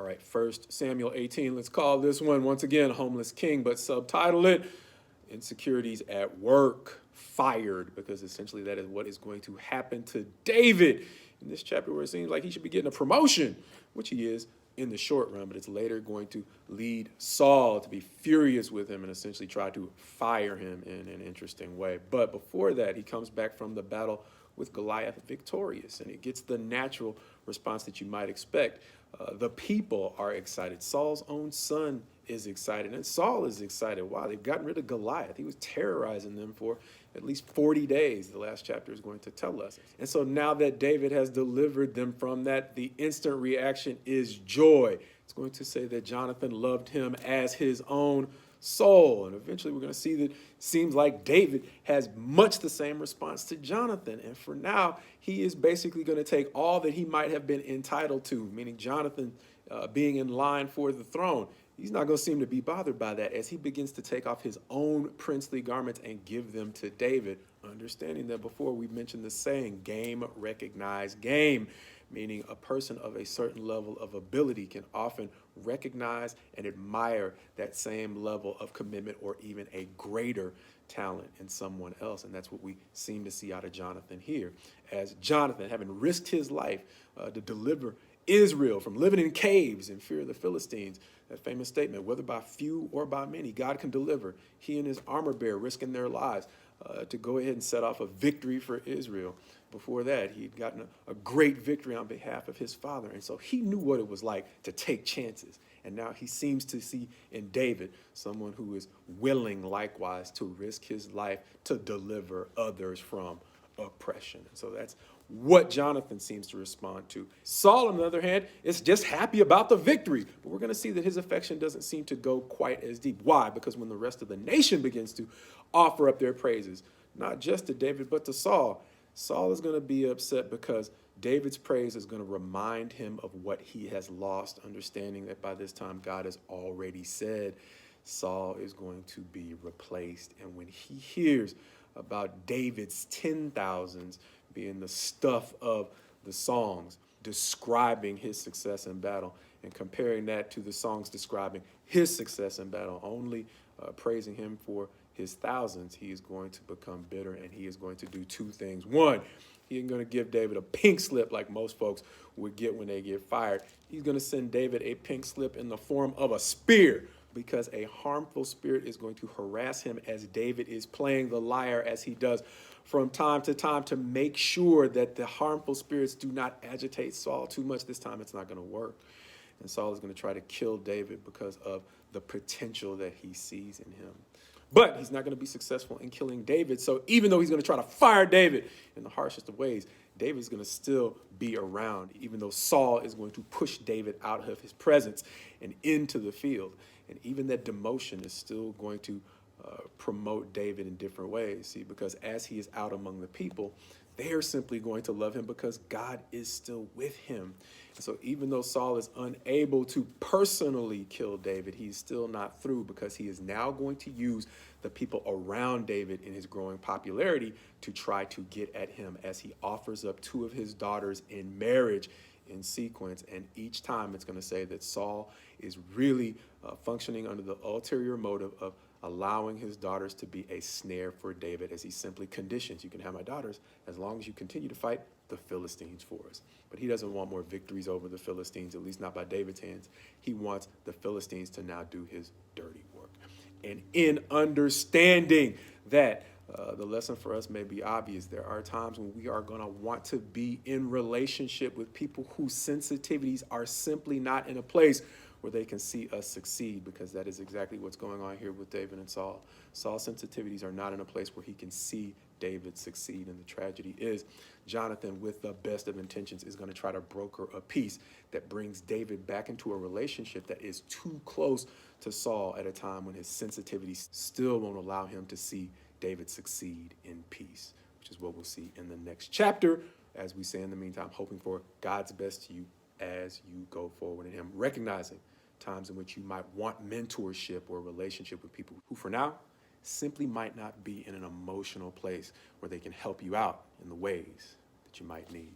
All right, 1 Samuel 18. Let's call this one, once again, Homeless King, but subtitle it Insecurities at Work, Fired, because essentially that is what is going to happen to David in this chapter, where it seems like he should be getting a promotion, which he is in the short run, but it's later going to lead Saul to be furious with him and essentially try to fire him in an interesting way. But before that, he comes back from the battle with Goliath victorious, and it gets the natural response that you might expect. The people are excited. Saul's own son is excited, and Saul is excited. Wow, they've gotten rid of Goliath. He was terrorizing them for at least 40 days, the last chapter is going to tell us. And so now that David has delivered them from that, the instant reaction is joy. It's going to say that Jonathan loved him as his own soul. And eventually we're going to see that it seems like David has much the same response to Jonathan. And for now, he is basically going to take all that he might have been entitled to, meaning Jonathan being in line for the throne. He's not going to seem to be bothered by that as he begins to take off his own princely garments and give them to David, understanding that before we mentioned the saying, game recognize game, meaning a person of a certain level of ability can often recognize and admire that same level of commitment or even a greater talent in someone else. And that's what we seem to see out of Jonathan here, as Jonathan, having risked his life to deliver Israel from living in caves in fear of the Philistines, that famous statement, whether by few or by many, God can deliver. He and his armor bearer risking their lives to go ahead and set off a victory for Israel. Before that, he'd gotten a great victory on behalf of his father. And so he knew what it was like to take chances. And now he seems to see in David someone who is willing likewise to risk his life to deliver others from oppression. And so that's what Jonathan seems to respond to. Saul, on the other hand, is just happy about the victory. But we're going to see that his affection doesn't seem to go quite as deep. Why? Because when the rest of the nation begins to offer up their praises, not just to David, but to Saul, Saul is going to be upset because David's praise is going to remind him of what he has lost, understanding that by this time God has already said Saul is going to be replaced. And when he hears about David's 10,000s being the stuff of the songs describing his success in battle, and comparing that to the songs describing his success in battle, only praising him for his thousands, he is going to become bitter, and he is going to do two things. One, he ain't going to give David a pink slip like most folks would get when they get fired. He's going to send David a pink slip in the form of a spear, because a harmful spirit is going to harass him as David is playing the lyre, as he does from time to time, to make sure that the harmful spirits do not agitate Saul too much. This time it's not going to work. And Saul is going to try to kill David because of the potential that he sees in him. But he's not going to be successful in killing David. So even though he's going to try to fire David in the harshest of ways, David's going to still be around, even though Saul is going to push David out of his presence and into the field. And even that demotion is still going to promote David in different ways. See, because as he is out among the people, they are simply going to love him because God is still with him. And so even though Saul is unable to personally kill David, he's still not through, because he is now going to use the people around David in his growing popularity to try to get at him, as he offers up two of his daughters in marriage in sequence. And each time it's going to say that Saul is really functioning under the ulterior motive of allowing his daughters to be a snare for David, as he simply conditions, you can have my daughters as long as you continue to fight the Philistines for us. But he doesn't want more victories over the Philistines, at least not by David's hands. He wants the Philistines to now do his dirty work. And in understanding that, the lesson for us may be obvious. There are times when we are going to want to be in relationship with people whose sensitivities are simply not in a place where they can see us succeed, because that is exactly what's going on here with David and Saul. Saul's sensitivities are not in a place where he can see David succeed. And the tragedy is Jonathan, with the best of intentions, is going to try to broker a peace that brings David back into a relationship that is too close to Saul at a time when his sensitivities still won't allow him to see David succeed in peace, which is what we'll see in the next chapter. As we say in the meantime, hoping for God's best to you as you go forward in him, recognizing times in which you might want mentorship or relationship with people who for now simply might not be in an emotional place where they can help you out in the ways that you might need.